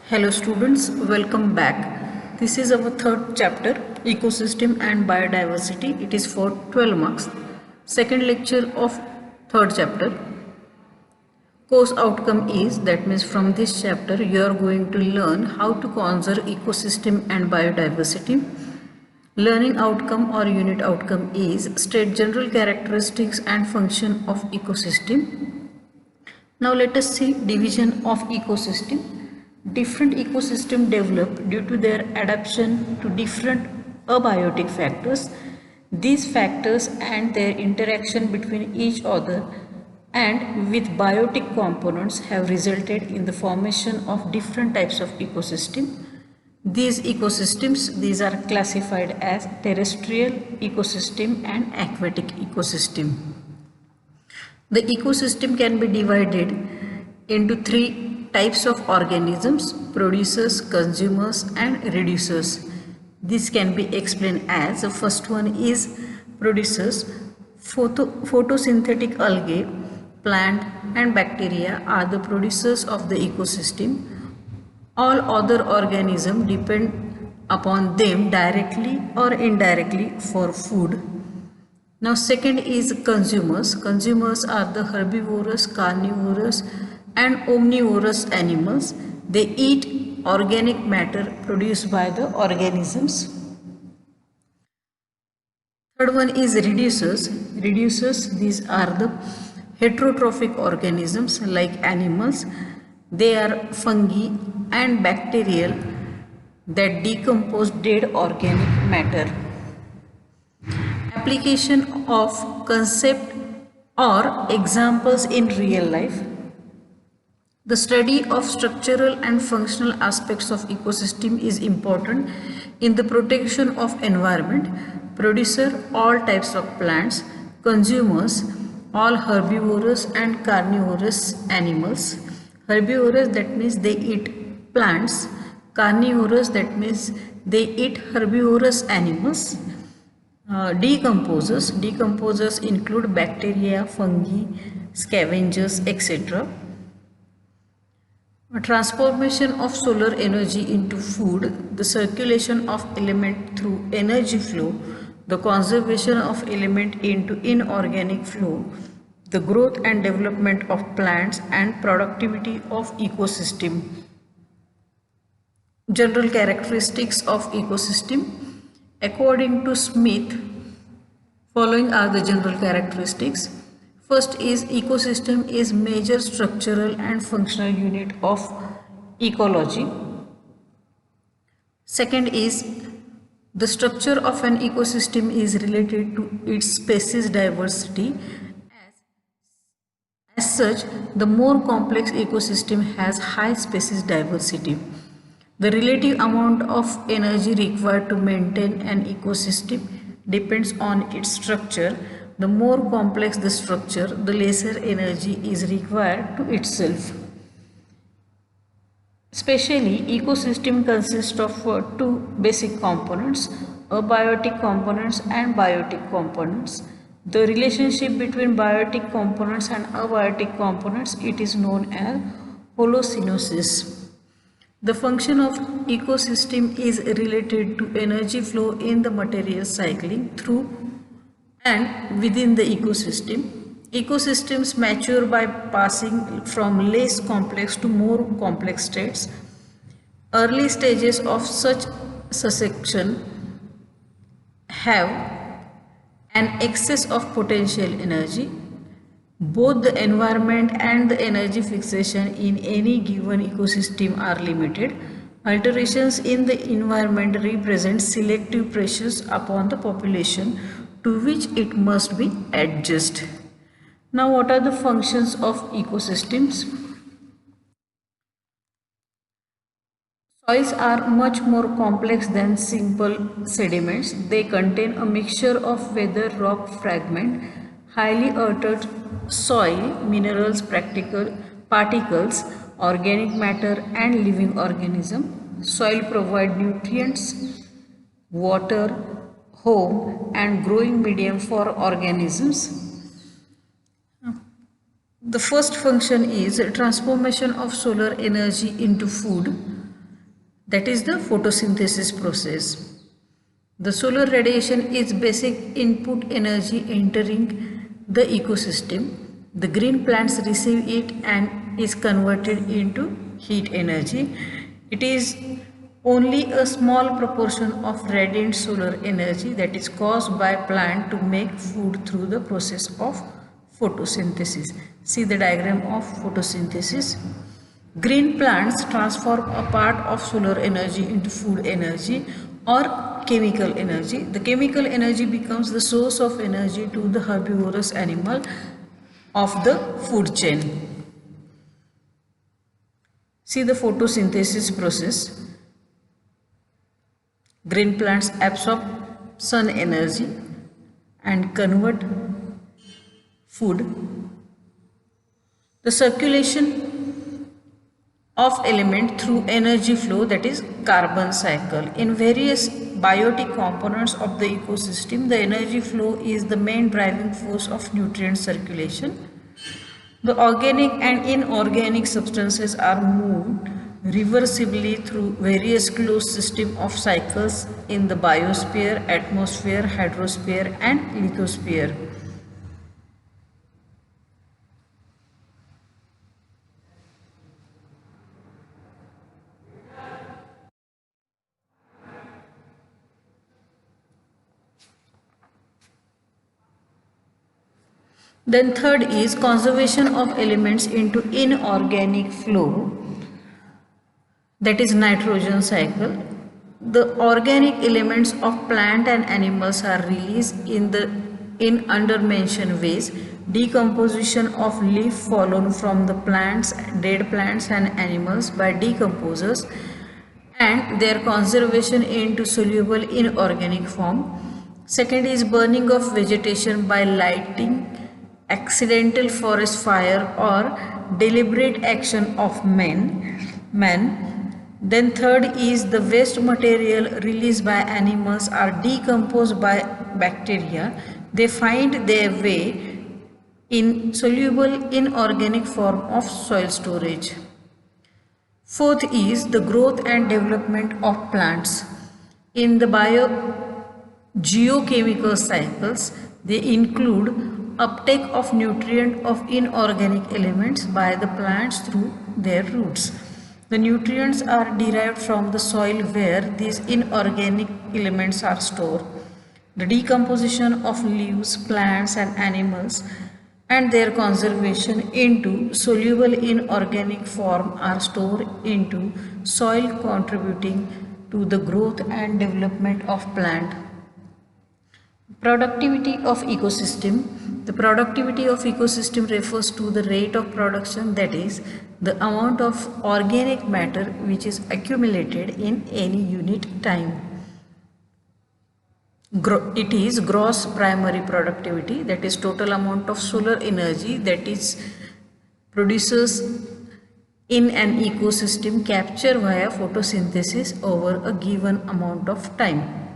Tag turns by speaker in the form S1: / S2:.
S1: Hello students, welcome back. This is our third chapter, Ecosystem and Biodiversity. It is for 12 marks. Second lecture of third chapter. Course outcome is, that means from this chapter you are going to learn how to conserve ecosystem and biodiversity. Learning outcome or unit outcome is state general characteristics and function of ecosystem. Now let us see division of ecosystem. Different ecosystem develop due to their adaptation to different abiotic factors. These factors and their interaction between each other and with biotic components have resulted in the formation of different types of ecosystem. These are classified as terrestrial ecosystem and aquatic ecosystem. The ecosystem can be divided into three types of organisms: producers, consumers and reducers. This can be explained as the first one is producers. Photosynthetic algae, plant and bacteria are the producers of the ecosystem. All other organisms depend upon them directly or indirectly for food. Now second is consumers. Consumers are the herbivorous, carnivorous and omnivorous animals. They eat organic matter produced by the organisms. Third one is reducers. Reducers, these are the heterotrophic organisms like animals. They are fungi and bacterial that decompose dead organic matter. Application of concept or examples in real life. The study of structural and functional aspects of ecosystem is important in the protection of environment. Producer, all types of plants. Consumers, all herbivorous and carnivorous animals. Herbivorous, that means they eat plants. Carnivorous, that means they eat herbivorous animals. Decomposers include bacteria, fungi, scavengers, etc. Transformation of solar energy into food, the circulation of element through energy flow, the conservation of element into inorganic flow, the growth and development of plants and productivity of ecosystem. General characteristics of ecosystem. According to Smith, following are the general characteristics. First is ecosystem is major structural and functional unit of ecology. Second is the structure of an ecosystem is related to its species diversity. As such, the more complex ecosystem has high species diversity. The relative amount of energy required to maintain an ecosystem depends on its structure. The more complex the structure, the lesser energy is required to itself. Especially, ecosystem consists of two basic components, abiotic components and biotic components. The relationship between biotic components and abiotic components, it is known as holosynosis. The function of ecosystem is related to energy flow in the material cycling through and within the ecosystem. Ecosystems mature by passing from less complex to more complex states. Early stages of such succession have an excess of potential energy. Both the environment and the energy fixation in any given ecosystem are limited. Alterations in the environment represent selective pressures upon the population to which it must be adjusted. Now, what are the functions of ecosystems? Soils are much more complex than simple sediments. They contain a mixture of weathered rock fragment, highly altered soil, minerals, particles, organic matter and living organism. Soil provide nutrients, water, home and growing medium for organisms. The first function is transformation of solar energy into food. that is the photosynthesis process. The solar radiation is basic input energy entering the ecosystem. The green plants receive it and is converted into heat energy. It is only a small proportion of radiant solar energy that is caused by plant to make food through the process of photosynthesis. See the diagram of photosynthesis. Green plants transform a part of solar energy into food energy or chemical energy. The chemical energy becomes the source of energy to the herbivorous animal of the food chain. See the photosynthesis process. Green plants absorb sun energy and convert food. The circulation of element through energy flow, that is carbon cycle. In various biotic components of the ecosystem, the energy flow is the main driving force of nutrient circulation. The organic and inorganic substances are moved reversibly through various closed system of cycles in the biosphere, atmosphere, hydrosphere and lithosphere. Then third is conservation of elements into inorganic flow, that is nitrogen cycle. The organic elements of plant and animals are released in under mentioned ways. Decomposition of leaf fallen from the plants, dead plants and animals by decomposers, and their conservation into soluble inorganic form. Second is burning of vegetation by lighting, accidental forest fire or deliberate action of men. Then third is the waste material released by animals are decomposed by bacteria. They find their way in soluble inorganic form of soil storage. Fourth is the growth and development of plants. In the geochemical cycles, they include uptake of nutrient of inorganic elements by the plants through their roots. The nutrients are derived from the soil where these inorganic elements are stored. The decomposition of leaves, plants and animals and their conservation into soluble inorganic form are stored into soil, contributing to the growth and development of plant. Productivity of ecosystem. The productivity of ecosystem refers to the rate of production, that is the amount of organic matter which is accumulated in any unit time. It is gross primary productivity, that is total amount of solar energy that is produces in an ecosystem captured via photosynthesis over a given amount of time.